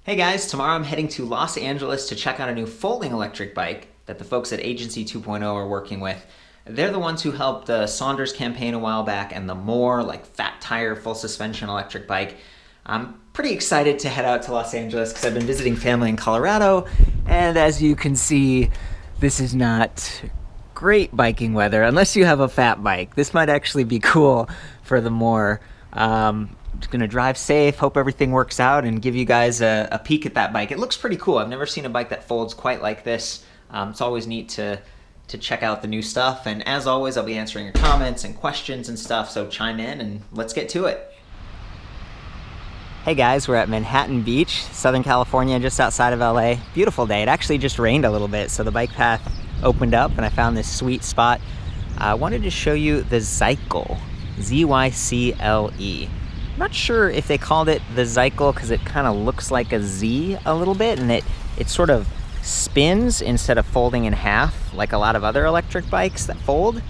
Hey guys, tomorrow I'm heading to Los Angeles to check out a new folding electric bike that the folks at Agency 2.0 are working with. They're the ones who helped the Saunders campaign a while back and the more fat tire, full suspension electric bike. I'm pretty excited to head out to Los Angeles because I've been visiting family in Colorado, and as you can see, this is not great biking weather unless you have a fat bike. This might actually be cool for the more just gonna drive safe, hope everything works out, and give you guys a peek at that bike. It looks pretty cool. I've never seen a bike that folds quite like this. It's always neat to check out the new stuff, and as always, I'll be answering your comments and questions and stuff, so chime in and let's get to it. Hey guys, we're at Manhattan Beach, Southern California, just outside of LA. Beautiful day. It actually just rained a little bit, so the bike path opened up and I found this sweet spot. I wanted to show you the Zycle, Z-Y-C-L-E. I'm not sure if they called it the Zycle because it kind of looks like a Z a little bit, and it sort of spins instead of folding in half like a lot of other electric bikes that fold.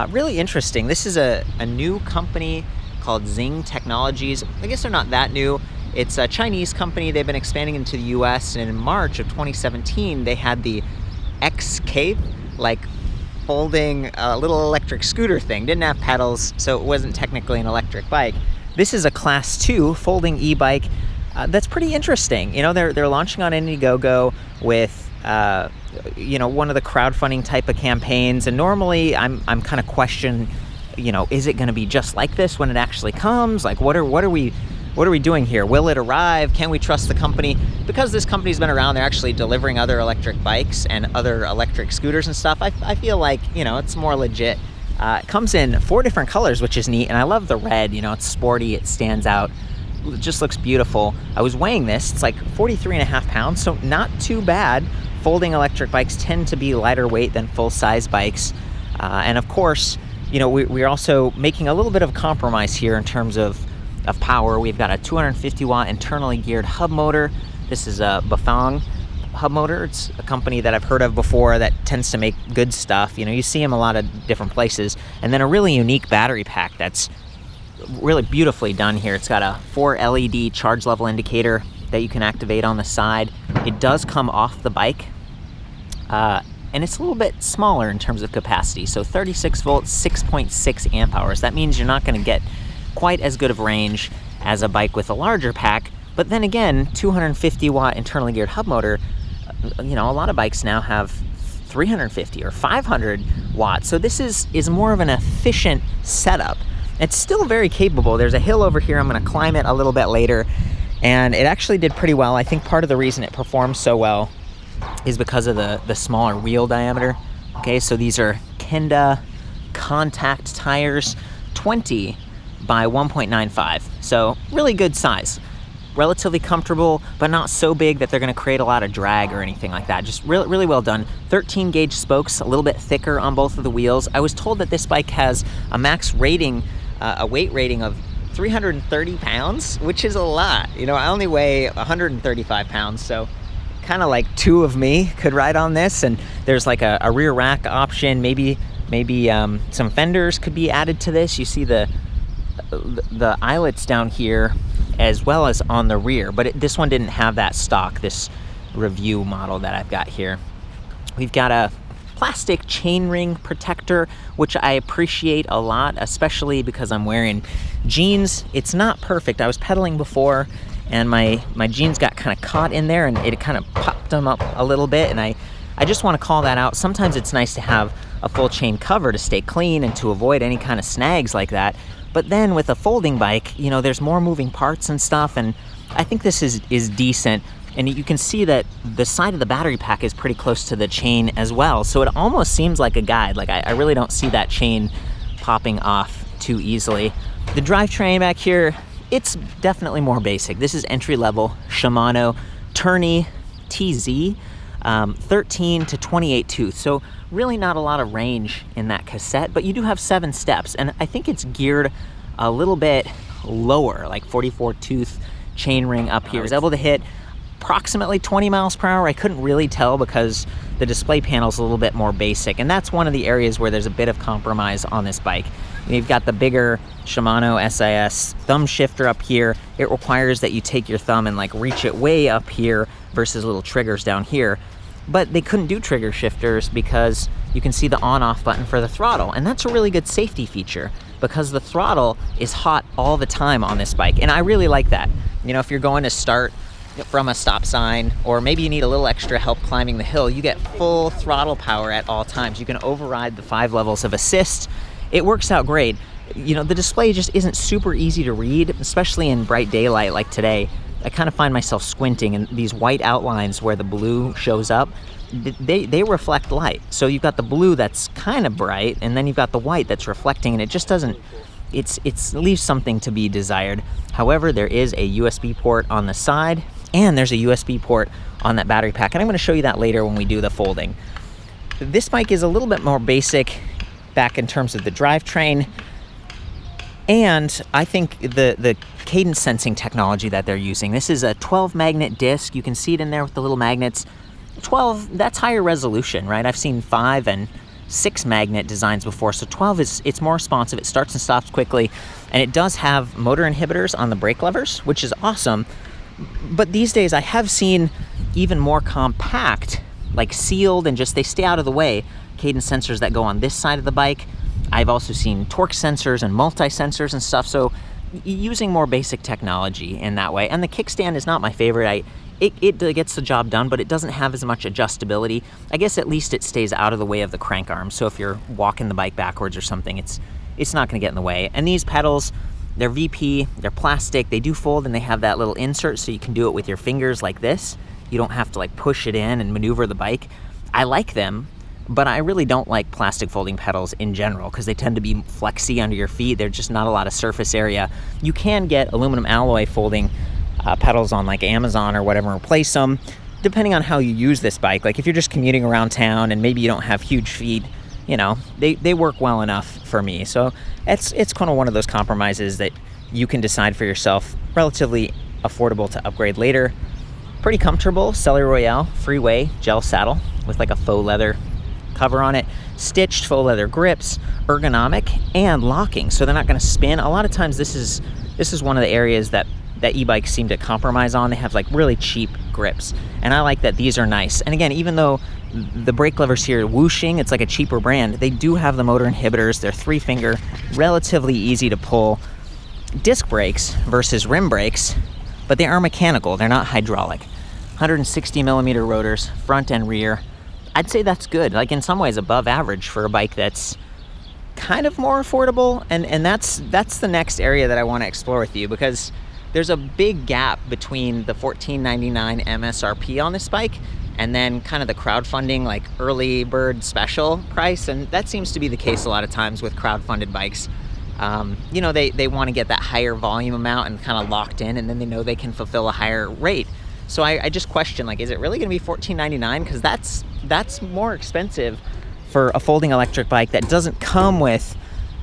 Really interesting. This is a new company called Xing Technologies. I guess they're not that new. It's a Chinese company. They've been expanding into the US, and in March of 2017 they had the XK, folding little electric scooter thing. Didn't have pedals, so it wasn't technically an electric bike. This is a Class 2 folding e-bike that's pretty interesting. You know, they're launching on Indiegogo with one of the crowdfunding type of campaigns, and normally I'm kind of questioning, is it going to be just like this when it actually comes? What are we doing here? Will it arrive? Can we trust the company? Because this company's been around, they're actually delivering other electric bikes and other electric scooters and stuff. I feel like, it's more legit. It comes in 4 different colors, which is neat, and I love the red. It's sporty, it stands out, it just looks beautiful. I was weighing this, it's 43.5 pounds, so not too bad. Folding electric bikes tend to be lighter weight than full-size bikes, and of course, we're also making a little bit of compromise here in terms of power. We've got a 250 watt internally geared hub motor. This is a Bafang hub motor. It's a company that I've heard of before that tends to make good stuff. You see them a lot of different places. And then a really unique battery pack that's really beautifully done here. It's got a 4 LED charge level indicator that you can activate on the side. It does come off the bike, and it's a little bit smaller in terms of capacity. So 36 volts, 6.6 amp hours. That means you're not going to get quite as good of range as a bike with a larger pack. But then again, 250 watt internally geared hub motor, a lot of bikes now have 350 or 500 watts. So this is more of an efficient setup. It's still very capable. There's a hill over here. I'm going to climb it a little bit later, and it actually did pretty well. I think part of the reason it performs so well is because of the smaller wheel diameter. Okay, so these are Kenda contact tires, 20 by 1.95. So really good size. Relatively comfortable, but not so big that they're going to create a lot of drag or anything like that. Just really well done. 13 gauge spokes, a little bit thicker on both of the wheels. I was told that this bike has a max rating, a weight rating of 330 pounds, which is a lot. I only weigh 135 pounds, so kind of like 2 of me could ride on this. And there's a rear rack option. Maybe some fenders could be added to this. You see the eyelets down here as well as on the rear, but this one didn't have that stock, this review model that I've got here. We've got a plastic chainring protector, which I appreciate a lot, especially because I'm wearing jeans. It's not perfect. I was pedaling before and my jeans got kind of caught in there, and it kind of popped them up a little bit, and I just want to call that out. Sometimes it's nice to have a full chain cover to stay clean and to avoid any kind of snags like that. But then with a folding bike, there's more moving parts and stuff, and I think this is decent. And you can see that the side of the battery pack is pretty close to the chain as well, so it almost seems like a guide. I really don't see that chain popping off too easily. The drivetrain back here, it's definitely more basic. This is entry-level Shimano Tourney TZ, 13 to 28 tooth. So really not a lot of range in that cassette, but you do have 7 steps, and I think it's geared a little bit lower, 44 tooth chainring up here. I was able to hit approximately 20 miles per hour. I couldn't really tell because the display panel is a little bit more basic, and that's one of the areas where there's a bit of compromise on this bike. You've got the bigger Shimano SIS thumb shifter up here. It requires that you take your thumb and like reach it way up here versus little triggers down here. But they couldn't do trigger shifters because you can see the on-off button for the throttle. And that's a really good safety feature because the throttle is hot all the time on this bike. And I really like that. You know, if you're going to start from a stop sign, or maybe you need a little extra help climbing the hill, you get full throttle power at all times. You can override the 5 levels of assist. It works out great. You know, the display just isn't super easy to read, especially in bright daylight like today. I kind of find myself squinting, and these white outlines where the blue shows up, they reflect light. So you've got the blue that's kind of bright, and then you've got the white that's reflecting, and it just doesn't, it leaves something to be desired. However, there is a USB port on the side, and there's a USB port on that battery pack, and I'm going to show you that later when we do the folding. This bike is a little bit more basic back in terms of the drivetrain, and I think the cadence sensing technology that they're using. This is a 12 magnet disc. You can see it in there with the little magnets. 12, that's higher resolution, right? I've seen 5 and 6 magnet designs before, so 12 it's more responsive. It starts and stops quickly, and it does have motor inhibitors on the brake levers, which is awesome. But these days I have seen even more compact, like sealed and just they stay out of the way, cadence sensors that go on this side of the bike. I've also seen torque sensors and multi-sensors and stuff, so using more basic technology in that way. And the kickstand is not my favorite. It gets the job done, but it doesn't have as much adjustability. I guess at least it stays out of the way of the crank arm, so if you're walking the bike backwards or something, it's not going to get in the way. And these pedals, they're VP, they're plastic, they do fold, and they have that little insert so you can do it with your fingers like this. You don't have to like push it in and maneuver the bike. I like them, but I really don't like plastic folding pedals in general because they tend to be flexy under your feet. There's just not a lot of surface area. You can get aluminum alloy folding pedals on like Amazon or whatever and replace them, depending on how you use this bike. Like if you're just commuting around town and maybe you don't have huge feet, you know, they work well enough for me. So it's kind of one of those compromises that you can decide for yourself. Relatively affordable to upgrade later. Pretty comfortable, Cellular Royale freeway gel saddle with like a faux leather cover on it, stitched faux leather grips, ergonomic and locking, so they're not going to spin. A lot of times this is one of the areas that e-bikes seem to compromise on. They have like really cheap grips, and I like that these are nice. And again, even though the brake levers here are whooshing, it's like a cheaper brand, they do have the motor inhibitors. They're 3-finger, relatively easy to pull disc brakes versus rim brakes, but they are mechanical, they're not hydraulic. 160 millimeter rotors, front and rear. I'd say that's good, like in some ways above average for a bike that's kind of more affordable, and that's the next area that I want to explore with you, because there's a big gap between the $14.99 MSRP on this bike and then kind of the crowdfunding, like early bird special price, and that seems to be the case a lot of times with crowdfunded bikes. You know, they want to get that higher volume amount and kind of locked in, and then they know they can fulfill a higher rate. So I just question, like, is it really going to be $14.99? Because that's more expensive for a folding electric bike that doesn't come with,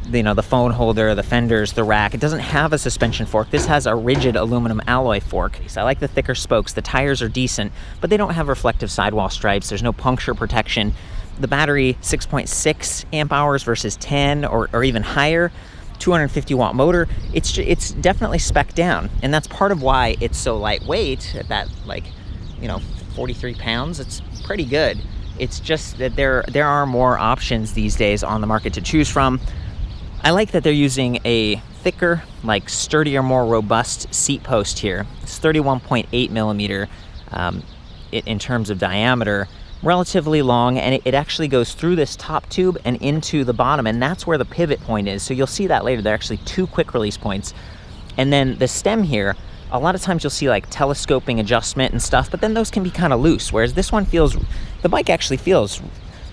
you know, the phone holder, the fenders, the rack. It doesn't have a suspension fork. This has a rigid aluminum alloy fork. So I like the thicker spokes. The tires are decent, but they don't have reflective sidewall stripes. There's no puncture protection. The battery, 6.6 amp hours versus 10 or even higher. 250 watt motor. It's definitely spec'd down, and that's part of why it's so lightweight at that, like, you know, 43 pounds. It's pretty good. It's just that there are more options these days on the market to choose from. I like that they're using a thicker, like sturdier, more robust seat post here. It's 31.8 millimeter in terms of diameter, relatively long, and it actually goes through this top tube and into the bottom, and that's where the pivot point is. So you'll see that later. There are actually 2 quick release points. And then the stem here, a lot of times you'll see like telescoping adjustment and stuff, but then those can be kind of loose, whereas this one the bike actually feels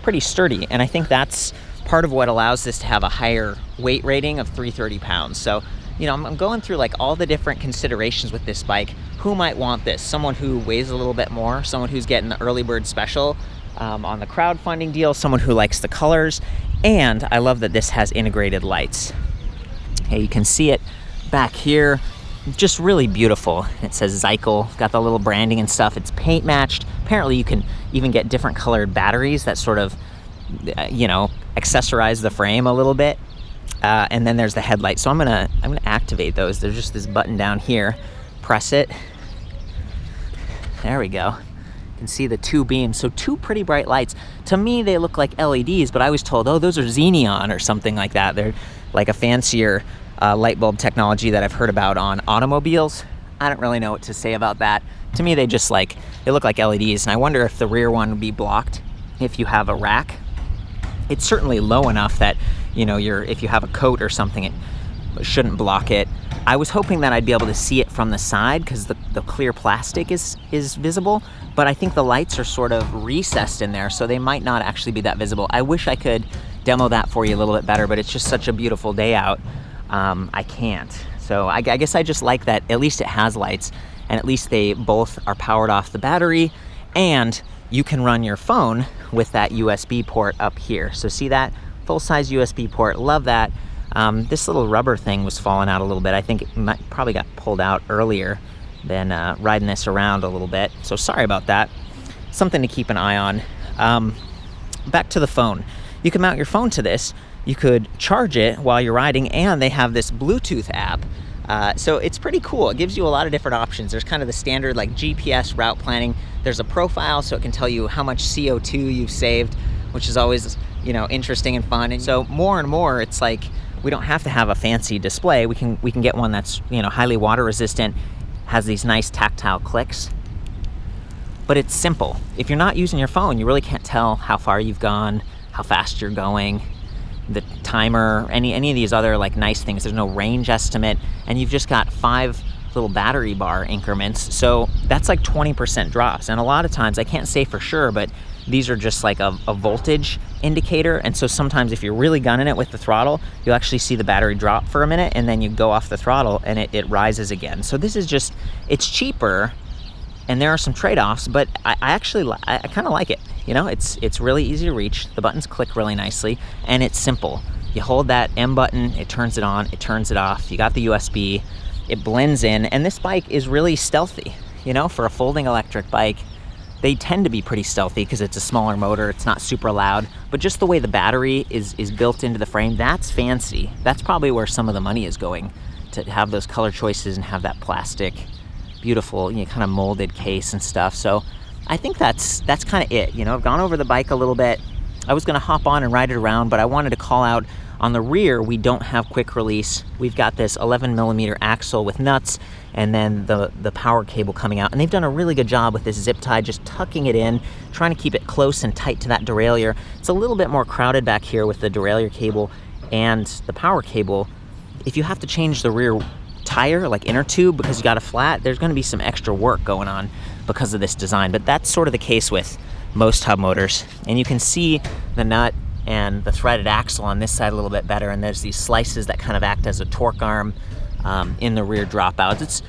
pretty sturdy, and I think that's part of what allows this to have a higher weight rating of 330 pounds. So, you know, I'm going through like all the different considerations with this bike. Who might want this? Someone who weighs a little bit more, someone who's getting the early bird special on the crowdfunding deal, someone who likes the colors, and I love that this has integrated lights. Okay, you can see it back here, just really beautiful. It says Zycle, got the little branding and stuff. It's paint matched. Apparently you can even get different colored batteries that sort of, you know, accessorize the frame a little bit. And then there's the headlight. So I'm gonna activate those. There's just this button down here. Press it. There we go. You can see the two beams. So two pretty bright lights. To me, they look like LEDs, but I was told, oh, those are xenon or something like that. They're like a fancier light bulb technology that I've heard about on automobiles. I don't really know what to say about that. To me, they look like LEDs, and I wonder if the rear one would be blocked if you have a rack. It's certainly low enough that, you know, if you have a coat or something, it shouldn't block it. I was hoping that I'd be able to see it from the side because the clear plastic is visible, but I think the lights are sort of recessed in there, so they might not actually be that visible. I wish I could demo that for you a little bit better, but it's just such a beautiful day out. I can't. So I guess I just like that at least it has lights, and at least they both are powered off the battery, and you can run your phone with that USB port up here. So see that? Full-size USB port, love that. This little rubber thing was falling out a little bit. I think it probably got pulled out earlier than riding this around a little bit. So sorry about that. Something to keep an eye on. Back to the phone. You can mount your phone to this. You could charge it while you're riding, and they have this Bluetooth app. So it's pretty cool. It gives you a lot of different options. There's kind of the standard like GPS route planning. There's a profile, so it can tell you how much CO2 you've saved, which is always, you know, interesting and fun. And so more and more, it's like we don't have to have a fancy display. We can get one that's, you know, highly water resistant, has these nice tactile clicks, but it's simple. If you're not using your phone, you really can't tell how far you've gone, how fast you're going, the timer, any of these other like nice things. There's no range estimate, and you've just got 5 little battery bar increments. So that's like 20% drops. And a lot of times, I can't say for sure, but these are just like a voltage indicator. And so sometimes if you're really gunning it with the throttle, you'll actually see the battery drop for a minute, and then you go off the throttle and it rises again. So this is just, it's cheaper, and there are some trade-offs, but I kind of like it. You know, it's really easy to reach. The buttons click really nicely, and it's simple. You hold that M button, it turns it on, it turns it off. You got the USB, it blends in, and this bike is really stealthy. You know, for a folding electric bike, they tend to be pretty stealthy because it's a smaller motor, it's not super loud, but just the way the battery is built into the frame, that's fancy. That's probably where some of the money is going, to have those color choices and have that plastic, beautiful, you know, kind of molded case and stuff. So I think that's kind of it. You know, I've gone over the bike a little bit. I was gonna hop on and ride it around, but I wanted to call out on the rear, we don't have quick release. We've got this 11mm axle with nuts, and then the power cable coming out. And they've done a really good job with this zip tie, just tucking it in, trying to keep it close and tight to that derailleur. It's a little bit more crowded back here with the derailleur cable and the power cable. If you have to change the rear tire, like inner tube, because you got a flat, there's gonna be some extra work going on because of this design. But that's sort of the case with most hub motors. And you can see the nut and the threaded axle on this side a little bit better, and there's these slices that kind of act as a torque arm in the rear dropouts.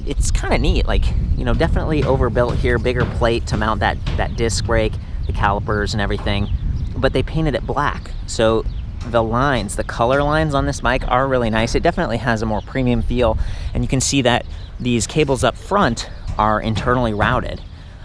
It's kind of neat, like, you know, definitely overbuilt here, bigger plate to mount that disc brake, the calipers and everything, but they painted it black. So the lines, the color lines on this bike are really nice. It definitely has a more premium feel, and you can see that these cables up front are internally routed.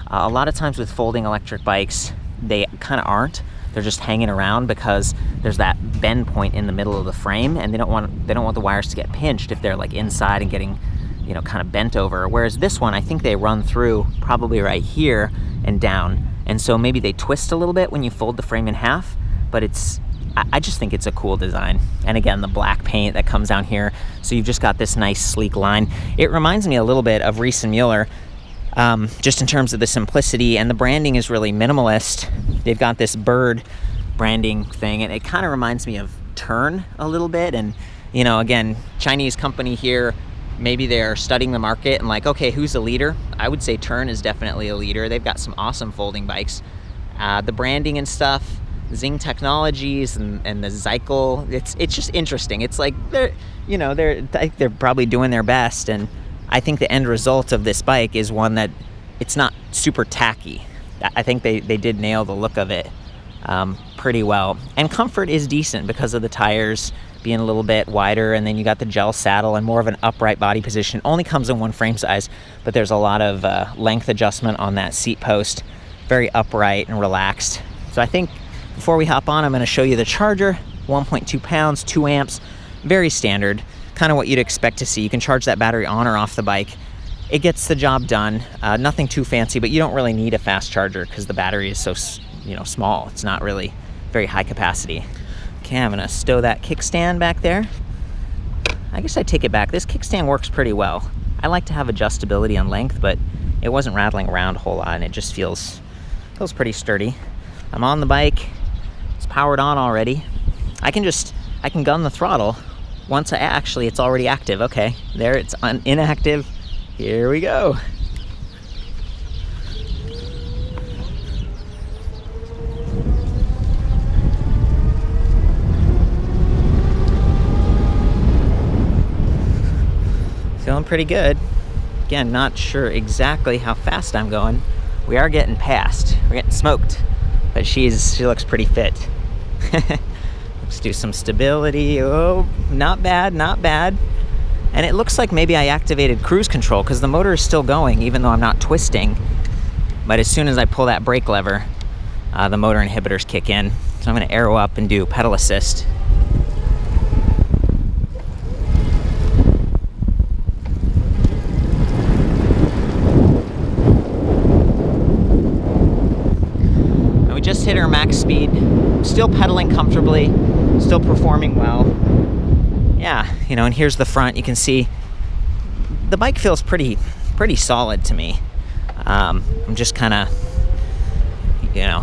A lot of times with folding electric bikes, they kind of aren't. They're just hanging around because there's that bend point in the middle of the frame, and they don't want the wires to get pinched if they're like inside and getting, you know, kind of bent over. Whereas this one, I think they run through probably right here and down, and so maybe they twist a little bit when you fold the frame in half, but I just think it's a cool design. And again, the black paint that comes down here, so you've just got this nice sleek line. It reminds me a little bit of Reese and Mueller, just in terms of the simplicity, and the branding is really minimalist. They've got this bird branding thing, and it kind of reminds me of Tern a little bit. And, you know, again, Chinese company here, maybe they're studying the market and like, okay, who's the leader? I would say Tern is definitely a leader. They've got some awesome folding bikes. The branding and stuff, Xing Technologies and the Zycle, it's just interesting. It's like they're probably doing their best, and I think the end result of this bike is one that it's not super tacky. I think they did nail the look of it pretty well. And comfort is decent because of the tires being a little bit wider, and then you got the gel saddle and more of an upright body position. Only comes in one frame size, but there's a lot of length adjustment on that seat post. Very upright and relaxed. So I think before we hop on, I'm going to show you the charger, 1.2 pounds, 2 amps, very standard, kind of what you'd expect to see. You can charge that battery on or off the bike. It gets the job done. Nothing too fancy, but you don't really need a fast charger because the battery is so, small. It's not really very high capacity. Okay, I'm gonna stow that kickstand back there. I guess I take it back. This kickstand works pretty well. I like to have adjustability on length, but it wasn't rattling around a whole lot, and it just feels pretty sturdy. I'm on the bike. It's powered on already. I can gun the throttle once it's already active. Okay, there it's inactive. Here we go. Feeling pretty good. Again, not sure exactly how fast I'm going. We are getting passed. We're getting smoked, but she looks pretty fit. Let's do some stability. Oh, not bad, not bad. And it looks like maybe I activated cruise control because the motor is still going even though I'm not twisting. But as soon as I pull that brake lever, the motor inhibitors kick in. So I'm gonna arrow up and do pedal assist. And we just hit our max speed. Still pedaling comfortably, still performing well. Yeah, and here's the front. You can see the bike feels pretty solid to me. I'm just kind of,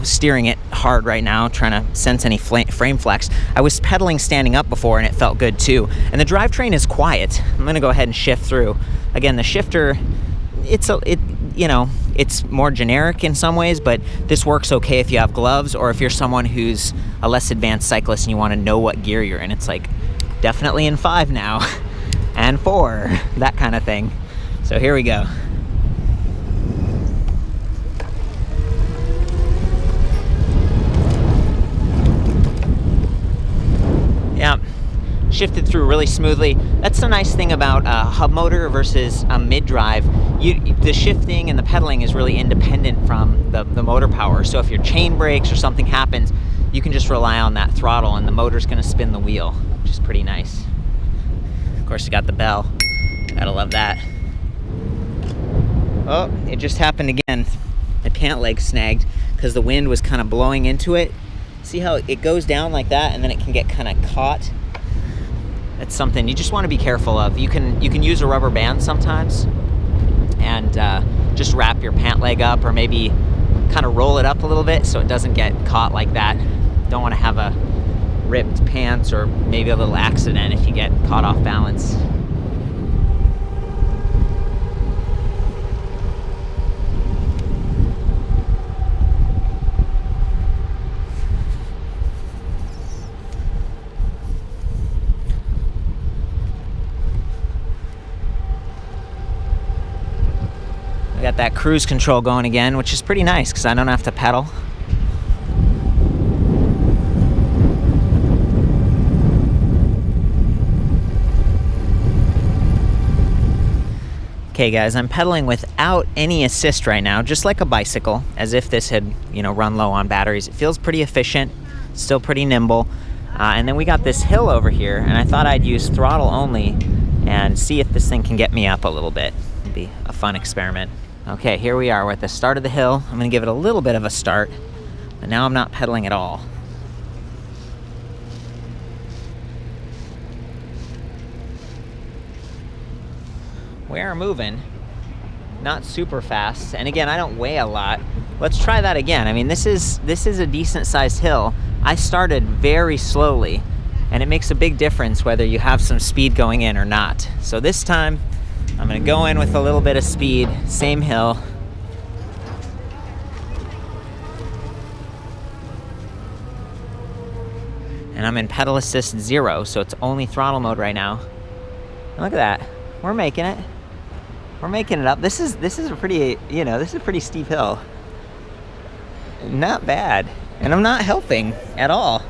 steering it hard right now, trying to sense any frame flex. I was pedaling standing up before and it felt good too. And the drivetrain is quiet. I'm gonna go ahead and shift through. Again, the shifter, it's more generic in some ways, but this works okay if you have gloves or if you're someone who's a less advanced cyclist and you want to know what gear you're in. It's like definitely in 5 now and 4, that kind of thing. So here we go. Yeah, shifted through really smoothly. That's the nice thing about a hub motor versus a mid-drive. The shifting and the pedaling is really independent from the motor power. So if your chain breaks or something happens, you can just rely on that throttle and the motor's gonna spin the wheel, which is pretty nice. Of course, you got the bell. Gotta love that. Oh, it just happened again. My pant leg snagged because the wind was kind of blowing into it. See how it goes down like that and then it can get kind of caught? That's something you just want to be careful of. You can use a rubber band sometimes and just wrap your pant leg up or maybe kind of roll it up a little bit so it doesn't get caught like that. Don't want to have a ripped pants or maybe a little accident if you get caught off balance. I got that cruise control going again, which is pretty nice because I don't have to pedal. Okay guys, I'm pedaling without any assist right now, just like a bicycle, as if this had, run low on batteries. It feels pretty efficient, still pretty nimble. And then we got this hill over here, and I thought I'd use throttle only and see if this thing can get me up a little bit. It'd be a fun experiment. Okay, here we are. We're at the start of the hill. I'm gonna give it a little bit of a start, but now I'm not pedaling at all. We are moving, not super fast. And again, I don't weigh a lot. Let's try that again. I mean, this is a decent sized hill. I started very slowly, and it makes a big difference whether you have some speed going in or not. So this time, I'm gonna go in with a little bit of speed, same hill. And I'm in pedal assist 0, so it's only throttle mode right now. And look at that, we're making it. We're making it up. This is a pretty, this is a pretty steep hill. Not bad. And I'm not helping at all.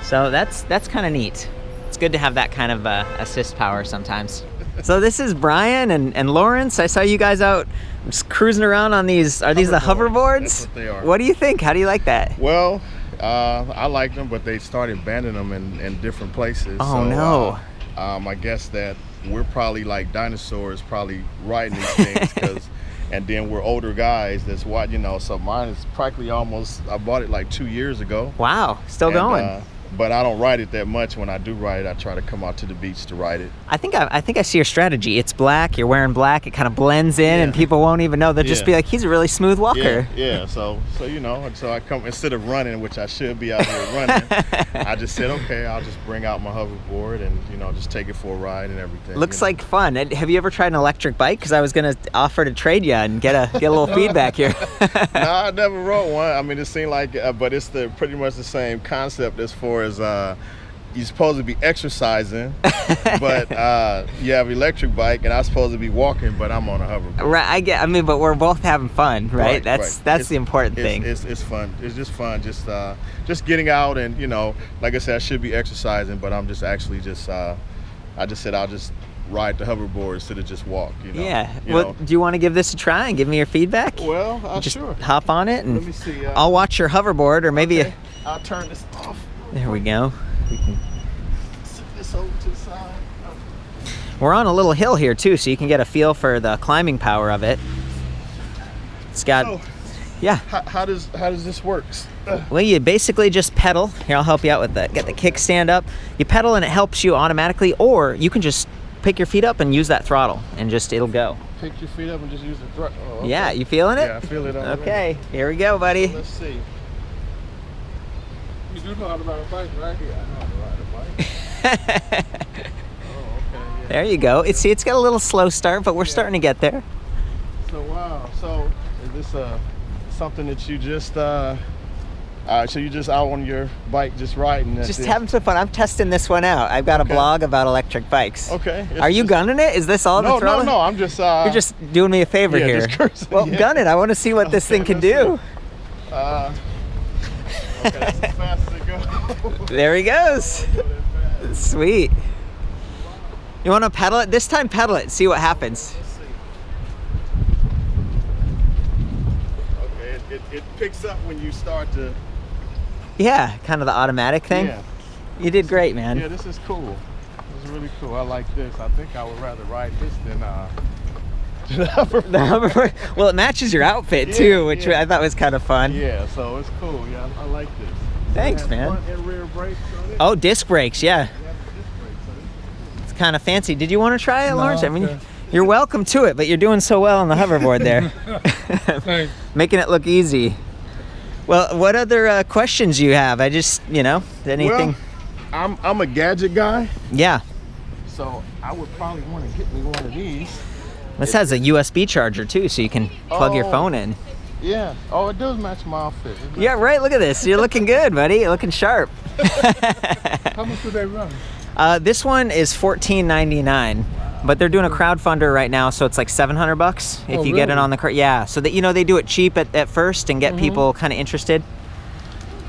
So that's kind of neat. It's good to have that kind of assist power sometimes. So this is Brian and Lawrence. I saw you guys out just cruising around on these. Are these the hoverboards? That's what they are. What do you think? How do you like that? Well, I like them, but they started banning them in different places. Oh, so, no. I guess that we're probably like dinosaurs, probably riding these things, because, and then we're older guys. That's what, you know. So mine is practically almost. I bought it like 2 years ago. Wow, still going. But I don't ride it that much. When I do ride it, I try to come out to the beach to ride it. I think I see your strategy. It's black. You're wearing black. It kind of blends in, and people won't even know. They'll just be like, "He's a really smooth walker." Yeah. So you know, so I come, instead of running, which I should be out here running, I just said, okay, I'll just bring out my hoverboard and, you know, just take it for a ride and everything. Looks like fun. Have you ever tried an electric bike? Because I was gonna offer to trade you and get a little feedback here. No, I never rode one. I mean, it seemed like, but it's pretty much the same concept as far as you're supposed to be exercising, but you have electric bike, and I'm supposed to be walking, but I'm on a hoverboard. Right, I mean, but we're both having fun, right? That's the important thing. It's fun. It's just fun. Just getting out, and, you know, like I said, I should be exercising, but I'm just actually I just said I'll just ride the hoverboard instead of just walk. You know? Yeah. Well, do you want to give this a try and give me your feedback? Well, just sure. Hop on it, and let me see. I'll watch your hoverboard, or maybe. Okay. I'll turn this off. There we go. We can sit this over to the side. We're on a little hill here too, so you can get a feel for the climbing power of it. It's got, yeah. How does this work? Well, you basically just pedal. Here, I'll help you out with that. Get the kickstand up. You pedal and it helps you automatically, or you can just pick your feet up and use that throttle, and it'll go. Pick your feet up and just use the throttle. Oh, okay. Yeah, you feeling it? Yeah, I feel it already. Okay, here we go, buddy. So let's see. You do know how to ride a bike, right? Yeah, I know how to ride a bike. Oh, okay. Yeah. There you go. See, it's got a little slow start, but we're starting to get there. So wow. So is this something that you just so you just out on your bike just riding? Just having some fun. I'm testing this one out. I've got a blog about electric bikes. Okay. Are you gunning it? Is this all the throttle? No. I'm just. You're just doing me a favor here. Just cursing, well, gun it. I want to see what this thing can do. Okay, that's as fast as it goes. There he goes. Sweet. You want to pedal it? This time pedal it. See what happens. Let's see. Okay, it picks up when you start to. Yeah, kind of the automatic thing. Yeah. You did great, man. Yeah, this is cool. This is really cool. I like this. I think I would rather ride this than the hoverboard. Well, it matches your outfit too, which I thought was kind of fun. Yeah, so it's cool. Yeah, I like this. Thanks, man. Front and rear brakes on it. Oh, disc brakes, yeah. Yeah, disc brakes on it. It's kind of fancy. Did you want to try it, Lawrence? I mean, okay. you're welcome to it, but you're doing so well on the hoverboard there. Thanks. Making it look easy. Well, what other questions you have? I just, anything? Well, I'm a gadget guy. Yeah. So I would probably want to get me one of these. This has a USB charger too, so you can plug your phone in. Yeah. Oh, it does match my outfit. Yeah, right. Look at this. You're looking good, buddy. You're looking sharp. How much do they run? This one is $14.99, but they're doing a crowdfunder right now, so it's like $700 if you get it on the yeah. So that they do it cheap at first and get people kind of interested.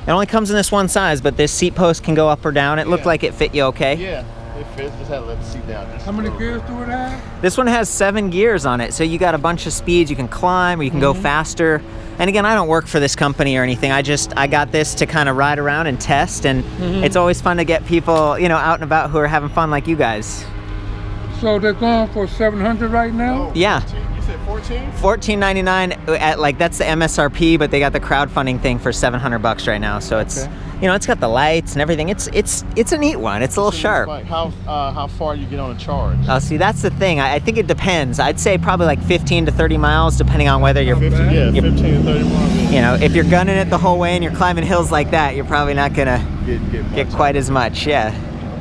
It only comes in this one size, but this seat post can go up or down. It looked like it fit you okay. Yeah. It fits. Just had to let the seat down. How many gears do it have? This one has 7 gears on it, so you got a bunch of speeds. You can climb, or you can go faster. And again, I don't work for this company or anything. I got this to kind of ride around and test, and it's always fun to get people, out and about who are having fun like you guys. So they're going for $700 right now? Yeah. 14? You said 14? $14.99 at that's the MSRP, but they got the crowdfunding thing for $700 right now. So it's it's got the lights and everything. It's a neat one. It's a little sharp. How far you get on a charge? Oh, see, that's the thing. I think it depends. I'd say probably like 15 to 30 miles, depending on whether you're 15 to 30 miles. If you're gunning it the whole way and you're climbing hills like that, you're probably not gonna get quite as much. Yeah.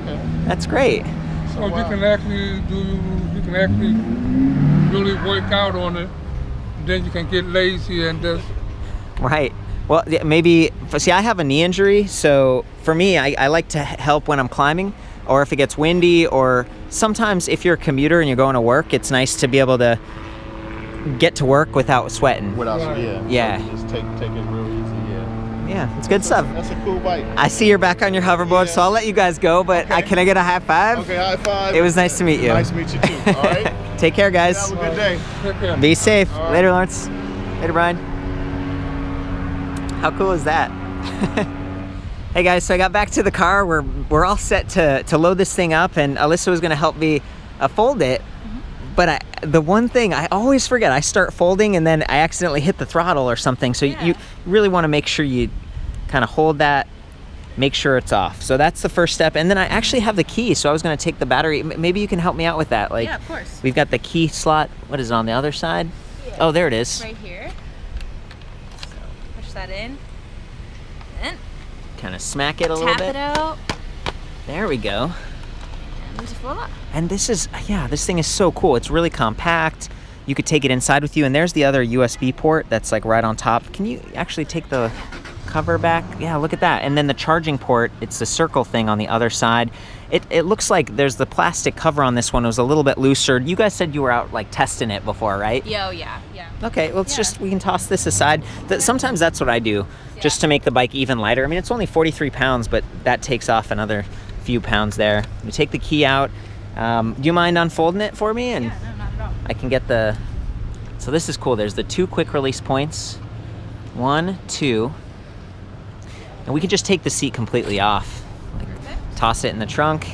Okay. That's great. So you can actually really work out on it. Then you can get lazy and just. Right. Well, maybe, see, I have a knee injury, so for me, I like to help when I'm climbing, or if it gets windy, or sometimes if you're a commuter and you're going to work, it's nice to be able to get to work without sweating. Yeah. So just take it real easy, Yeah, it's good stuff. That's a cool bike. I see you're back on your hoverboard, so I'll let you guys go, but can I get a high five? Okay, high five. It was nice to meet you. Nice to meet you too, all right? Take care, guys. Have a good day. Take care. Be safe. All right. Later, Lawrence. Later, Brian. How cool is that? Hey guys, so I got back to the car. We're all set to load this thing up, and Alyssa was gonna help me fold it. But the one thing I always forget, I start folding and then I accidentally hit the throttle or something. So you really want to make sure you kind of hold that, make sure it's off. So that's the first step. And then I actually have the key, so I was going to take the battery. Maybe you can help me out with that. Like, yeah, of course. We've got the key slot. What is it on the other side? Yeah. Oh, there it is. Right here. So push that in. And kind of smack it a little bit. Tap it out. There we go. And voila. And this is, yeah, this thing is so cool. It's really compact. You could take it inside with you, and there's the other USB port that's like right on top. Can you actually take the cover back? Yeah, look at that. And then the charging port, it's the circle thing on the other side. It looks like there's the plastic cover on this one. It was a little bit looser. You guys said you were out like testing it before, right? Yeah, yeah. Okay, well, it's just, we can toss this aside. Sometimes that's what I do, just to make the bike even lighter. I mean, it's only 43 pounds, but that takes off another few pounds there. We take the key out. Do you mind unfolding it for me? And yeah, no, not at all. I can get the, so this is cool. There's the 2 quick release points. 1, 2. And we can just take the seat completely off. Toss it in the trunk.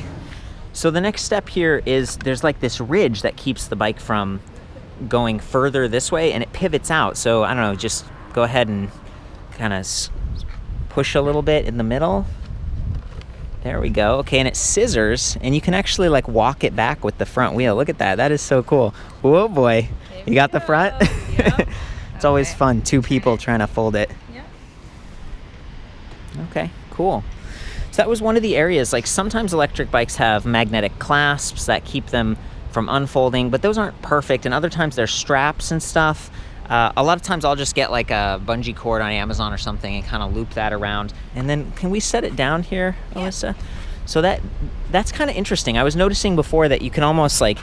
So the next step here is there's like this ridge that keeps the bike from going further this way, and it pivots out. So I don't know, just go ahead and kind of push a little bit in the middle. There we go. Okay, and it scissors, and you can actually like walk it back with the front wheel. Look at that. That is so cool. Whoa, boy. You got the front? Yep. It's always fun, 2 people trying to fold it. Yep. Okay, cool. So that was one of the areas. Like sometimes electric bikes have magnetic clasps that keep them from unfolding, but those aren't perfect. And other times there's straps and stuff. A lot of times I'll just get like a bungee cord on Amazon or something and kind of loop that around. And then can we set it down here, Alyssa? So that's kind of interesting. I was noticing before that you can almost like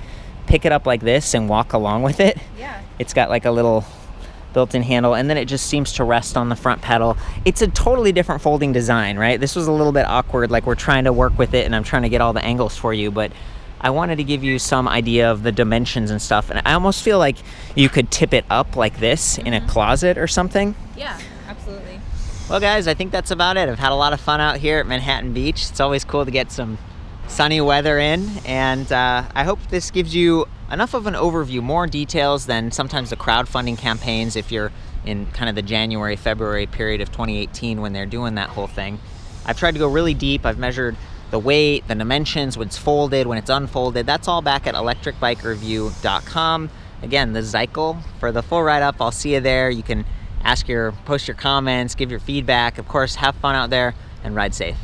pick it up like this and walk along with it. Yeah. It's got like a little built-in handle, and then it just seems to rest on the front pedal. It's a totally different folding design, right? This was a little bit awkward, like we're trying to work with it and I'm trying to get all the angles for you, but I wanted to give you some idea of the dimensions and stuff. And I almost feel like you could tip it up like this in a closet or something. Yeah, absolutely. Well guys, I think that's about it. I've had a lot of fun out here at Manhattan Beach. It's always cool to get some sunny weather in, and I hope this gives you enough of an overview, more details than sometimes the crowdfunding campaigns if you're in kind of the January, February period of 2018 when they're doing that whole thing. I've tried to go really deep. I've measured the weight, the dimensions, when it's folded, when it's unfolded. That's all back at ElectricBikeReview.com. Again, the Zycle for the full write-up. I'll see you there. You can post your comments, give your feedback. Of course, have fun out there and ride safe.